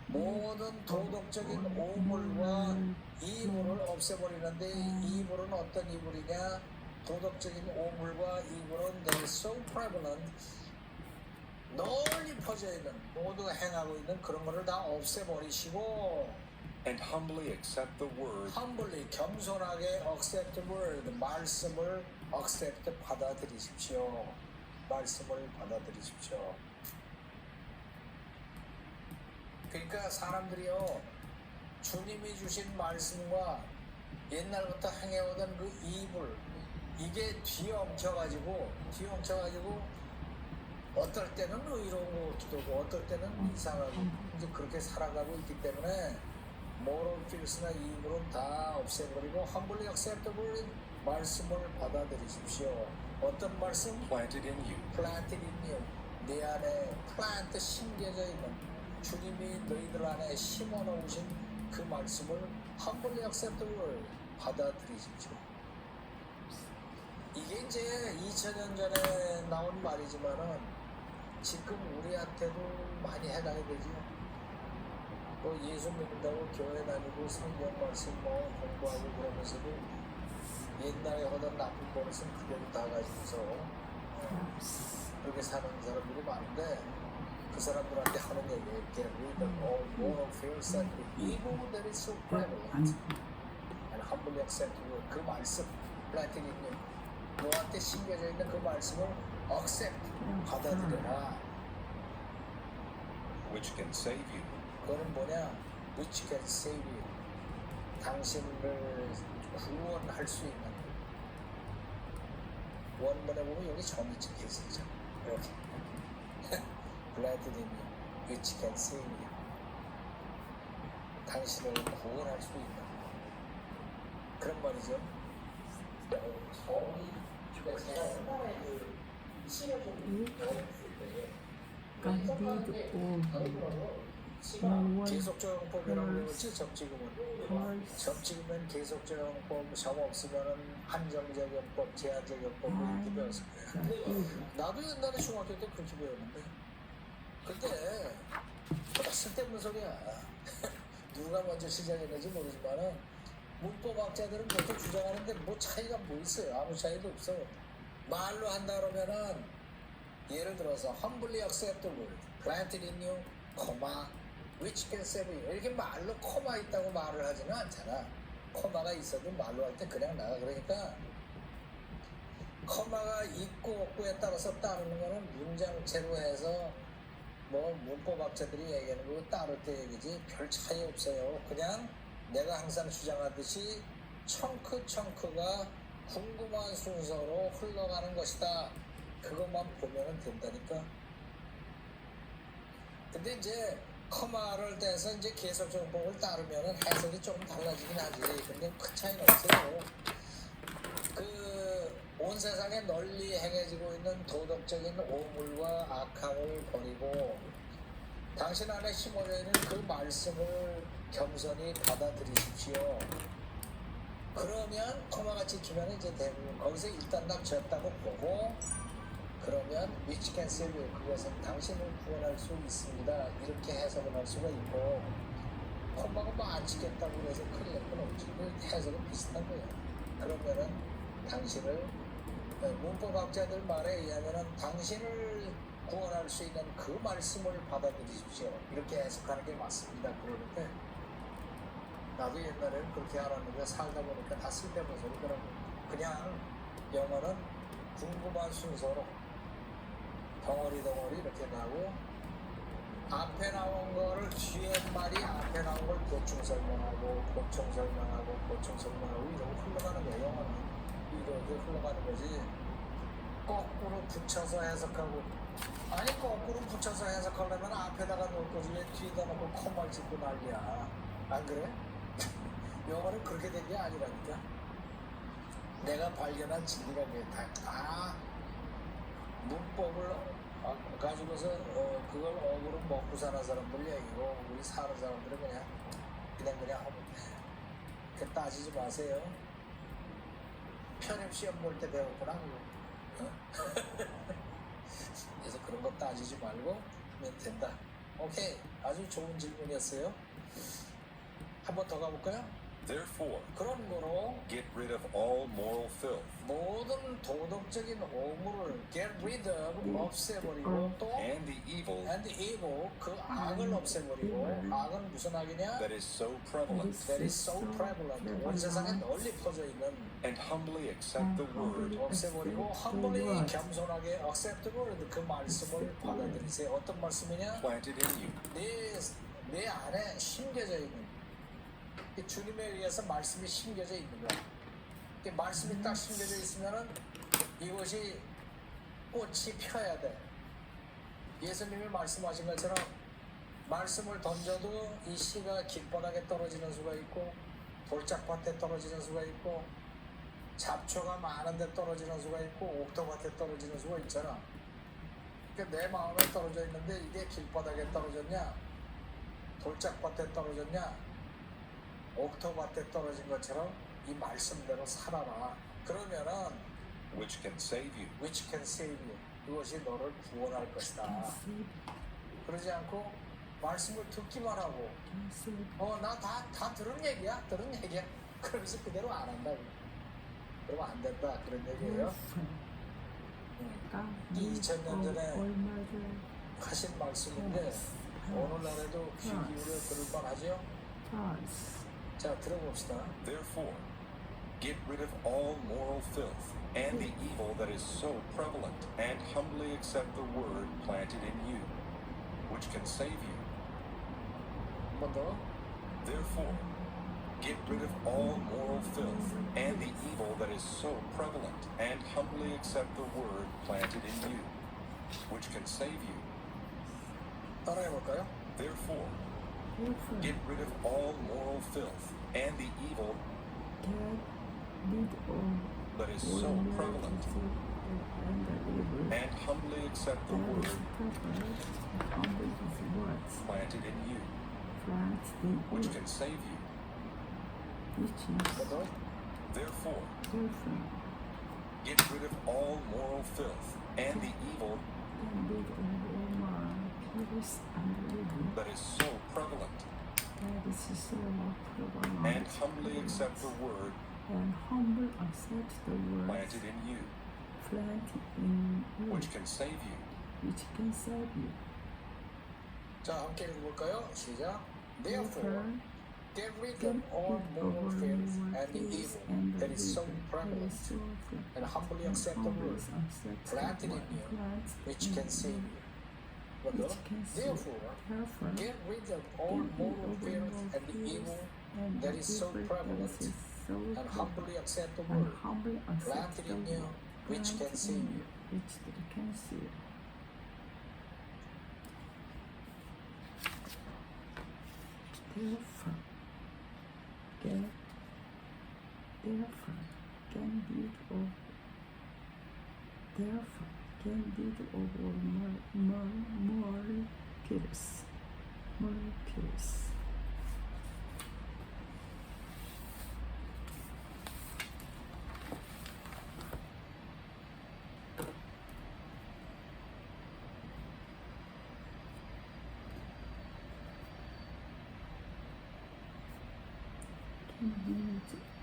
모든 도덕적인 오물과 이물을 없애버리는데 이물은 어떤 이물이냐? 도덕적인 오물과 이물은 they is so prevalent 널리 퍼져 있는 모두가 행하고 있는 그런 거를 다 없애버리시고 And humbly accept the word humbly 겸손하게 accept the word 말씀을 accept 받아들이십시오. 그러니까 사람들이요 주님이 주신 말씀과 옛날부터 행해오던 그 이불 이게 뒤엉켜가지고 어떨 때는 의로운 것 같기도 하고 어떨 때는 이상하고 이제 그렇게 살아가고 있기 때문에 moral fears나 이불은 다 없애버리고 humbly accept the word 말씀을 받아들이십시오. 어떤 말씀? planted in you, planted in you. 내 안에 plant 심겨져 있는 주님이 너희들 안에 심어 놓으신 그 말씀을 humbly accept the word 받아들이십시오. 이게 이제 2000년 전에 나온 말이지만은 지금 우리한테도 많이 해당이 되죠. 또 예수 믿는다고 교회 다니고 성경 말씀 뭐 공부하고 그러면서도 옛날에 하던 나쁜 버릇은 그대로 다 가지고서 그렇게 사는 사람들이 많은데 그 사람들한테 하는 얘기에 get rid of all moral fears and evil that is so prevalent and humbly accept 그 말씀 planted in you 너한테 심겨져 있는 그 말씀을 accept 받아들여라. which can save you. 그거는 뭐냐? which can save you 당신을 구원할 수 있는 원문에 보면 여기 점이 찍혀 있죠. 이렇게 planted in you, which can save you 당신을 구원할 수 있는 그런 말이죠. 제가 옛날에 그 시를 좀 배웠을 때 계속적 용법이라고 그러지 접지금은 계속적 용법, 점 없으면은 한정적 용법, 제한적 용법 이렇게 배웠을 거예요. 나도 옛날에 중학교 때 그렇게 배웠는데 근데 쓸데없는 소리야. 누가 먼저 시작했는지 모르지만은 문법학자들은 그렇게 주장하는데 뭐 차이가 뭐 있어요? 아무 차이도 없어. 말로 한다 그러면은 예를 들어서 humbly accept the word, planted in you, comma, which can save you. 이렇게 말로 코마 있다고 말을 하지는 않잖아. 코마가 있어도 말로 할 때 그냥 나가. 그러니까 코마가 있고 없고에 따라서 따르는 거는 문장체로 해서 뭐 문법학자들이 얘기하는 거 따를 때 얘기지 별 차이 없어요. 그냥 내가 항상 주장하듯이 청크가 궁금한 순서로 흘러가는 것이다. 그것만 보면 된다니까. 근데 이제 커마를 떼서 이제 계속 정복을 따르면 해석이 조금 달라지긴 하지. 근데 큰 차이는 없어요. 온 세상에 널리 행해지고 있는 도덕적인 오물과 악함을 버리고 당신 안에 심어져 있는 그 말씀을 겸손히 받아들이십시오. 그러면 코마가 찍히면 이제 대부분 거기서 일단 난 졌다고 보고 그러면 which can save you, 그것은 당신을 구원할 수 있습니다. 이렇게 해석을 할 수가 있고 코마가 뭐 안 찍겠다고 해서 큰일 날 건 없지. 그 해석은 비슷한 거예요. 그러면은 당신을 문법학자들 말에 의하면은 당신을 구원할 수 있는 그 말씀을 받아들이십시오. 이렇게 해석하는 게 맞습니다. 그러는데 나도 옛날에는 그렇게 알았는데 살다 보니까 다 쓸데없는 소리더라고. 그냥 영어는 궁금한 순서로 덩어리 이렇게 가고 앞에 나온 거를 뒤에 말이 앞에 나온 걸 보충 설명하고 보충 설명하고 보충 설명하고 이러고 흘러가는 거예요. 영어는 이렇게 흘러가는 거지. 거꾸로 붙여서 해석하고 아니 거꾸로 붙여서 해석하려면 앞에다가 놓을 거지 왜 뒤에다 놓고 콤마를 찍고 난리야. 안 그래? 영어는 그렇게 된 게 아니라니까. 내가 발견한 진리가 다 문법을 가지고서 그걸 어그로 먹고 사는 사람들 얘기고 우리 사는 사람들은 그냥 하면 돼. 그 따지지 마세요. 편입 시험 볼 때 배웠구나 그거. 그래서 그런 거 따지지 말고 하면 된다. 오케이, 아주 좋은 질문이었어요. 한 번 더 가볼까요? Therefore, 그러므로 get rid of all moral filth, 모든 도덕적인 오물을 get rid of, 없애버리고 또 and the evil and evil, 그 악을 없애버리고 악은 무슨 악이냐? that is so prevalent, That is so prevalent. 온 세상에 널리 퍼져 있는 and humbly accept the word 없애버리고 humbly 겸손하게 accept the word, 그 말씀을 받아들이세요. 어떤 말씀이냐? planted in you, 내 안에 심겨져 있는 주님에 의해서 말씀이 심겨져 있는 거야. 말씀이 딱 심겨져 있으면은 이것이 꽃이 펴야 돼. 예수님이 말씀하신 것처럼 말씀을 던져도 이 씨가 길바닥에 떨어지는 수가 있고 돌짝밭에 떨어지는 수가 있고 잡초가 많은데 떨어지는 수가 있고 옥토밭에 떨어지는 수가 있잖아. 그러니까 내 마음에 떨어져 있는데 이게 길바닥에 떨어졌냐 돌짝밭에 떨어졌냐 옥토밭에 떨어진 것처럼 이 말씀대로 살아라. 그러면은 which can save you. which can save you, 그것이 너를 구원할 것이다. 그러지 않고 말씀을 듣기만 하고 나 다 들은 얘기야 그러면서 그대로 안 한다. 그러면 안 된다 그런 얘기예요. 2000년 전에 하신 말씀인데 오늘날에도 귀 기울여 들을 만하죠. 자, 들어봅시다. Therefore, get rid of all moral filth and the evil that is so prevalent, and humbly accept the word planted in you, which can save you. 한 번 더. Therefore, get rid of all moral filth and the evil that is so prevalent, and humbly accept the word planted in you, which can save you. 따라해볼까요? Therefore, get rid of all moral filth and the evil that is so prevalent, and humbly accept the word planted in you, which can save you. 한 번 더. Therefore, get rid of all moral filth and the evil that is so prevalent, that is so forever and light, humbly accept the word and humble accept the word planted in you, planted in you, which can save you. which can save you. 자, 함께 읽어볼까요? 시작. Therefore, Therefore, get rid get of all rid moral of filth moral and the filth evil and the that is so evil that prevalent, is so prevalent, and humbly and accept the humbly word accept the planted in word you, planted which in can save you, you. Look, which can save. therefore, Therefore, get rid of all get rid moral of filth moral and the evil filth and that the is so evil prevalent, that is so and prevalent, humbly accept the and word humbly accept planted the in you, word which can planted save in you. you, which can save. Therefore, get rid of all moral pills.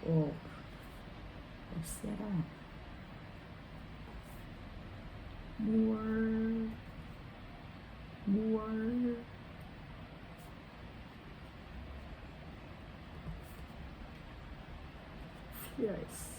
Or 없애라. more fierce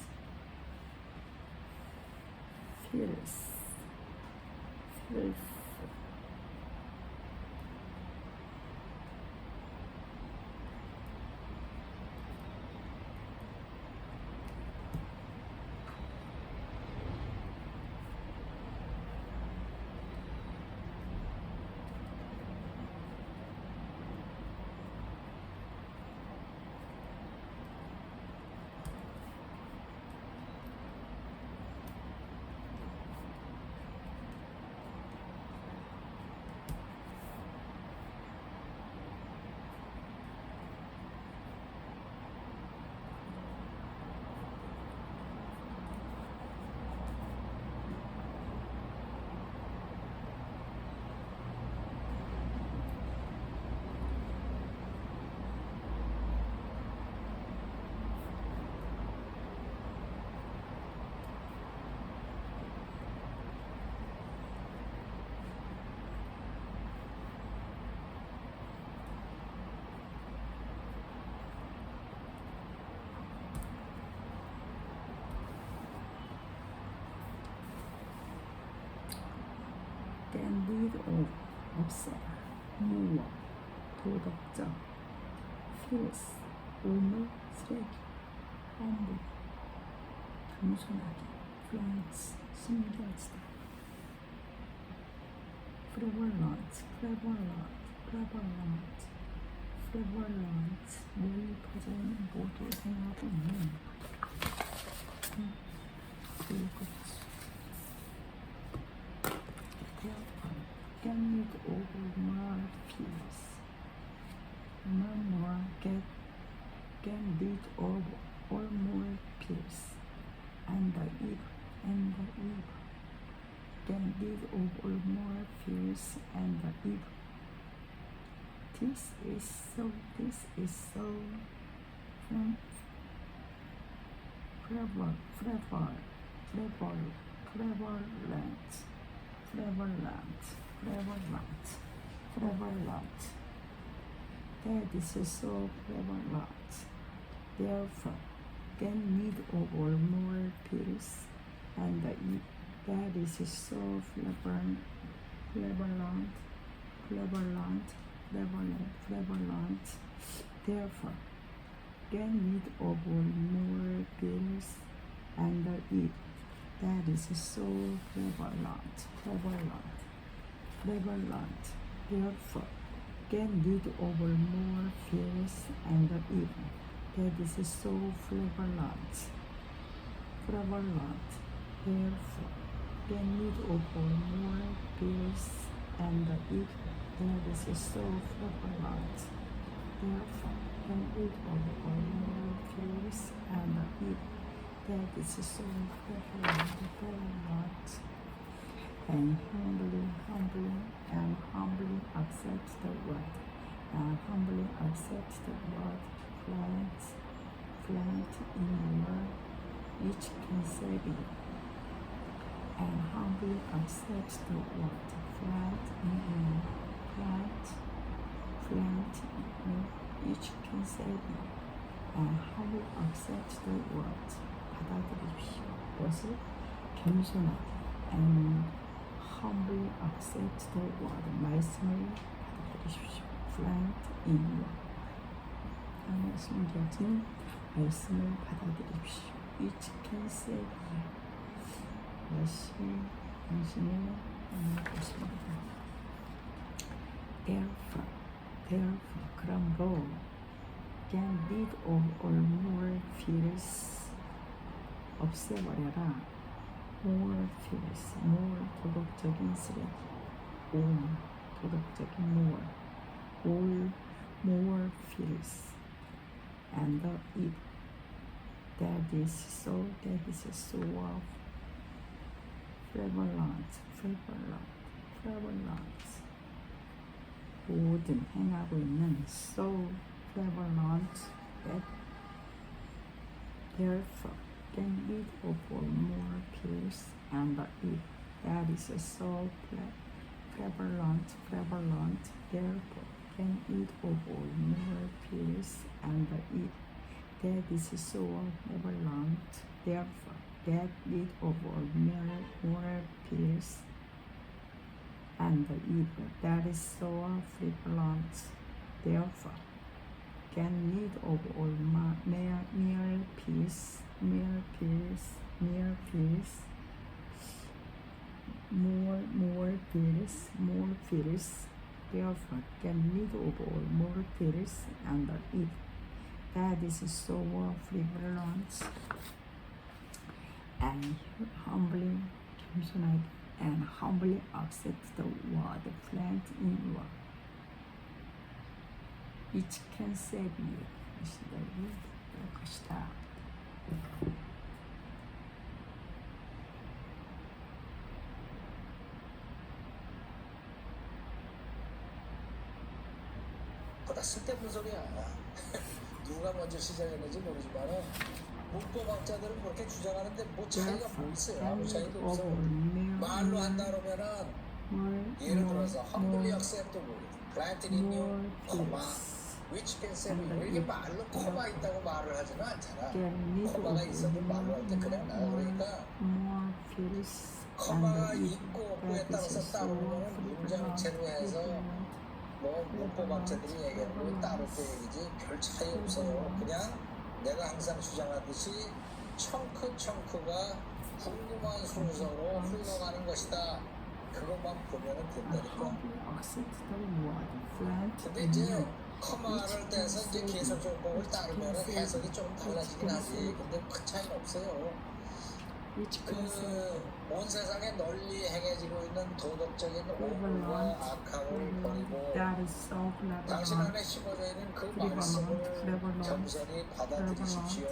캔디드 없애라. 무어 도덕적 필스 오물 쓰레기 환불 단순하게 플란츠 숨겨지다 프레벌런트 널리 퍼져있는 모두 행하고 있는 그리고 get rid of more fears. Get rid of all more fears and the evil. Get rid of all more fears and the evil. This is so prevalent. That is so prevalent. Therefore, get rid of all more pills and that is so prevalent. Therefore, get rid of all more pills and that is so prevalent. Therefore, get rid of all more fears and evil that is so prevalent. Therefore, get rid of all more fears and evil that is so prevalent. Therefore, get rid of all more fears and evil that is so prevalent. And humbly accept the word and humbly accept the word plant in your which can save you. And humbly accept the word plant in your plant in which can save you. And humbly accept the word 받아들이십시오. 무엇을? 겸손하게 and humbly accept the word 말씀을 받아들이십시오. plant in you. 하나님의 숨겨진 말씀을 받아들이십시오. which can save you. 이것이 당신을 만날 것입니다. Therefore, 그러므로 get rid of all more fears. 없애버려라. more fears, more 도덕적인 쓰레기. 도덕적인 all more fears. And it that is so prevalent. 모든 행하고 있는 so prevalent that therefore get rid of all more fears and it that is so prevalent therefore get rid of all more fears and it that is so prevalent therefore get rid of all more fears and the evil that is so prevalent. Therefore, get rid of all mere peace, more fears. Therefore, get rid of all more fears and the evil that is so prevalent. And humbly accept the word plant in you, which can save you. 것이다. 보다 쓸데없는 소리야. 누가 먼저 시작했는지 모르지만 문법학자들은 그렇게 주장하는데 뭐 차이가 뭐 있어요? 아무 차이도 없어. 말로 한다 그러면은 예를 들어서 humbly acceptable, planted in you, comma, which can save you. 이게 말로 코마 있다고 말을 하지는 않잖아. 코마가 있어도 말로 할 때 그냥 나와. 그러니까 코마가 있고 없고에 따라서 따르면 문장체로 해서 뭐 문법학자들이 얘기하는 거 따로 때 얘기지 별 차이 없어요. 그냥 내가 항상 주장하듯이 청크가 궁금한 순서로 흘러가는 것이다. 그것만 보면은 된다니까. 근데 이제 커마를 떼서 이제 계속적으로 따르면은 해석이 좀 달라지긴 하지. 근데 큰 차이는 없어요. 온 세상에 널리 행해지고 있는 도덕적인 오물과 악함을 버리고 당신 안에 심어져 있는 그 말씀을 겸손히 받아들이십시오.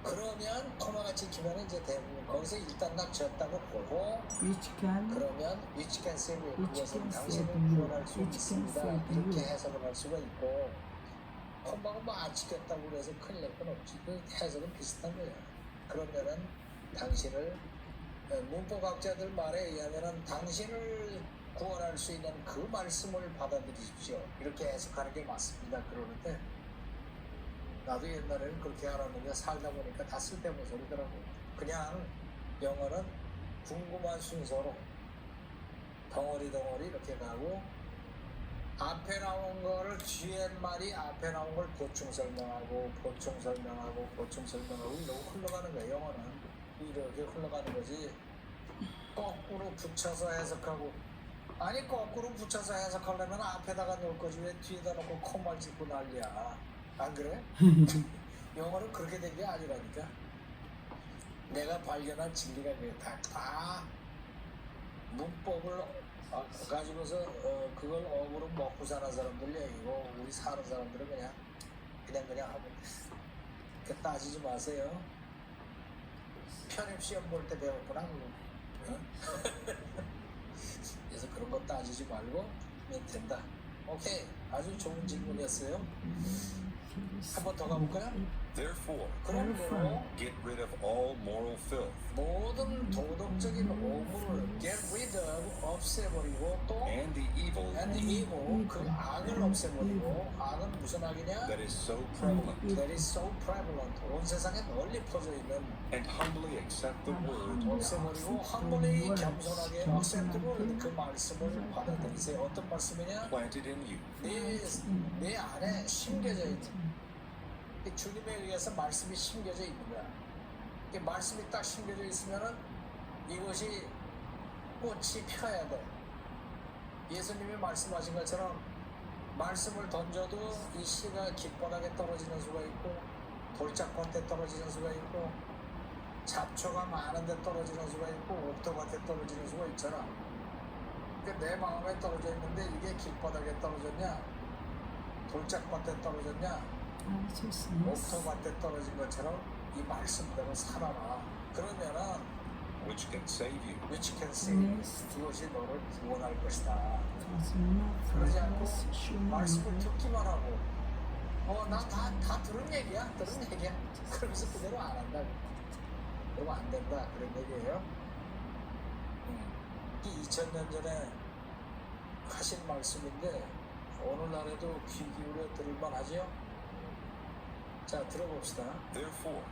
그러면 코마가 지키면 이제 대부분 거기서 일단 낙지였다고 보고 그러면 which can save you 그것은 당신을 구원할 수 있습니다. 이렇게 해석을 할 수가 있고 코마가 뭐 안 지켰다고 그래서 큰일 날 건 없지. 그 해석은 비슷한 거야. 그러면은 당신을 문법학자들 말에 의하면은 당신을 구원할 수 있는 그 말씀을 받아들이십시오. 이렇게 해석하는 게 맞습니다. 그러는데 나도 옛날에는 그렇게 알았는데 살다 보니까 다 쓸데없는 소리더라고. 그냥 영어는 궁금한 순서로 덩어리 이렇게 가고 앞에 나온 거를 뒤에 말이 앞에 나온 걸 보충 설명하고 이러고 흘러가는 거예요. 영어는 이렇게 흘러가는 거지. 거꾸로 붙여서 해석하고 아니 거꾸로 붙여서 해석하려면 앞에다가 놓을 거지 왜 뒤에다 놓고 콤마를 찍고 난리야. 안 그래? 영어는 그렇게 된 게 아니라니까. 내가 발견한 진리가 그래. 다 문법을 가지고서 그걸 업으로 먹고 사는 사람들 얘기고 우리 사는 사람들은 그냥 하고 그 따지지 마세요. 편입 시험 볼 때 배웠구나 그거. 그래서 그런 거 따지지 말고 하면 된다. 오케이. 아주 좋은 질문이었어요. 한 번 더 가볼까요? Therefore, 그러므로 get rid of all moral filth 모든 도덕적인 오물을 get rid of 없애버리고 또 and the evil and evil 그 악을 없애버리고 악은 무슨 악이냐? that is so prevalent, That is so prevalent 온 세상에 널리 퍼져 있는 and humbly accept the word 없애버리고 한번에 겸손하게 accept the word 그 말씀을 받아들이세요. 어떤 말씀이냐? planted in you, 내 안에 심겨져 있는 이 주님에 의해서 말씀이 심겨져 있는 거야. 이 말씀이 딱 심겨져 있으면은 이것이 꽃이 펴야 돼. 예수님이 말씀하신 것처럼 말씀을 던져도 이 씨가 길바닥에 떨어지는 수가 있고 돌짝밭에 떨어지는 수가 있고 잡초가 많은데 떨어지는 수가 있고 옥토밭에 떨어지는 수가 있잖아. 내 마음에 떨어져 있는데 이게 길바닥에 떨어졌냐 돌짝밭에 떨어졌냐 옥토밭에 떨어진 것처럼 이 말씀대로 살아라. 그러면은 which can save you. which can save 그것이 너를 구원할 것이다. 그러지 않고 말씀을 듣기만 하고 나 다 들은 얘기야 그러면서 그대로 안 한다. 그러면 안 된다 그런 얘기예요. 이 2000년 전에 하신 말씀인데 오늘날에도 귀 기울여 들을만 하죠? 자, 들어봅시다. Therefore,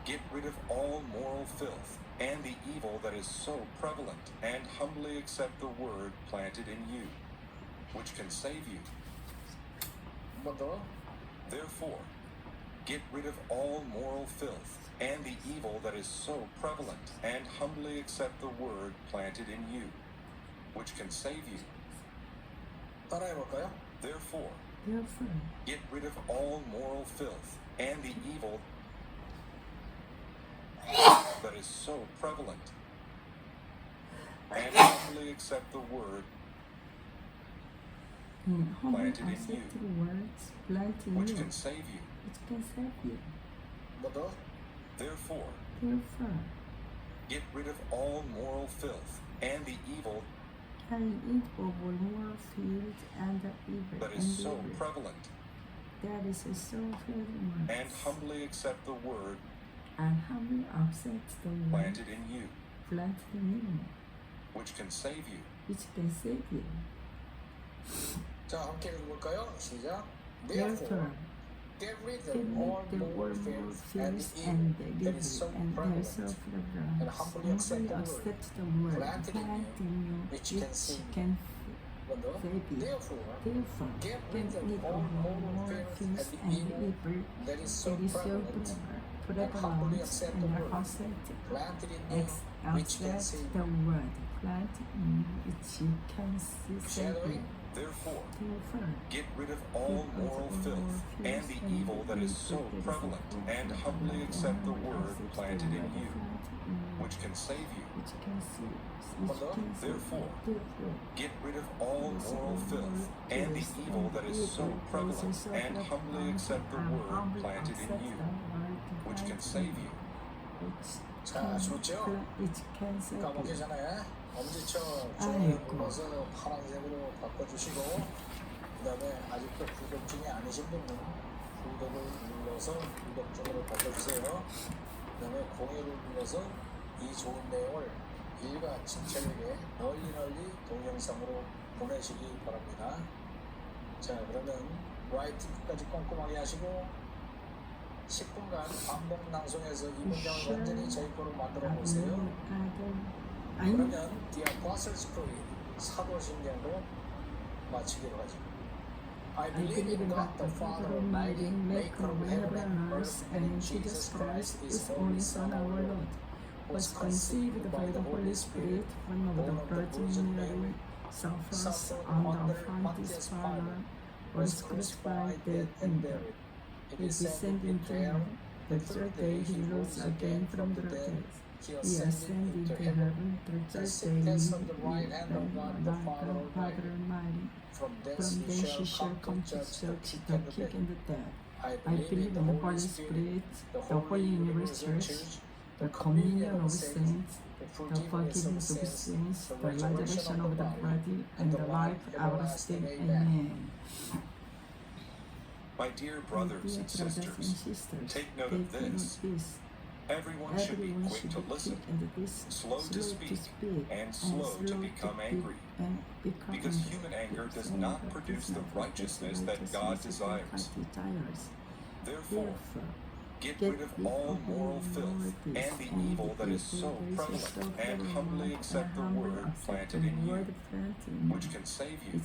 get rid of all moral filth and the evil that is so prevalent, and humbly accept the word planted in you, which can save you. 한 번 더. Therefore, get rid of all moral filth and the evil that is so prevalent, and humbly accept the word planted in you, which can save you. 따라해볼까요? Therefore, Therefore, get rid of all moral filth and the evil that is so prevalent, and humbly accept the word humbly Planted in accept you. the words planted in which you, can save you. which can save you. 뭐 더? Therefore, Therefore, get rid of all moral filth and the evil carrying it over more fields and the evil that and is so evil prevalent, that is so prevalent, and humbly accept the word and humbly accept the word planted in you, planted in you, which can save you. which can save you. 자, 함께 읽어볼까요? 시작. Therefore, get rid get of rid all the moral world filth more and fears evil and the that evil is so and prevalent, so prevalent, and humbly accept the word accept the word planted in you, planted in you, which which can save you. can 뭐 더? save you. Therefore, Therefore, get get rid rid of of all all moral fears filth and and evil evil that is so that is so prevalent, prevalent, accept the and word accept planted in you, which can accept save the you. word planted in you, which can save Shadowing. you. Therefore, Therefore, get rid of all moral filth and the evil that is so prevalent, and humbly accept the word planted in you, which can save you. which can save. Therefore, get rid of all moral filth and the evil that is so prevalent, and humbly accept the word planted in you, which can save you. 자, 좋죠? Which can save 까먹기 you. 전에 엄지척 아이고. 좀 눌러서 파란색으로 바꿔주시고 그 다음에 아직도 구독 중이 아니신 분은 구독을 눌러서 구독 중으로 바꿔주세요. 그 다음에 공유를 눌러서 이 좋은 내용을 일가 친척에게 널리 동영상으로 보내시기 바랍니다. 자, 그러면 라이팅까지 꼼꼼하게 하시고 10분간 반복 낭송해서 이 문장을 완전히 저희 거로 만들어 보세요. 그러면 The Apostles' Creed 사도신경으로 마치기로 하죠. I believe in God the Father Almighty, maker of heaven and earth, and in Jesus Christ, His only Son, our Lord, who was conceived by the Holy Spirit, One of the born of the Virgin Virgin Mary, Mary, suffers suffered under under Pontius Pontius Pilate, Pilate, was crucified, dead, and buried. He descended into hell. The third day he rose again from the dead. He ascended into heaven. The third day he sits on the right hand of God the Father Father Almighty. Almighty. From From thence thence he shall come to judge the quick and the dead. I I believe in the Holy Spirit, the the Holy Universal Church, the communion of saints, the the forgiveness of sins, the resurrection of the body, and the life life everlasting. Amen. My dear brothers and sisters, take note of this. Everyone should be quick to listen, slow to speak, and slow to become angry, because human anger does not produce the righteousness that God desires. Therefore, get rid of all moral filth and the evil that is so prevalent, and humbly accept the word planted in you, which can save you.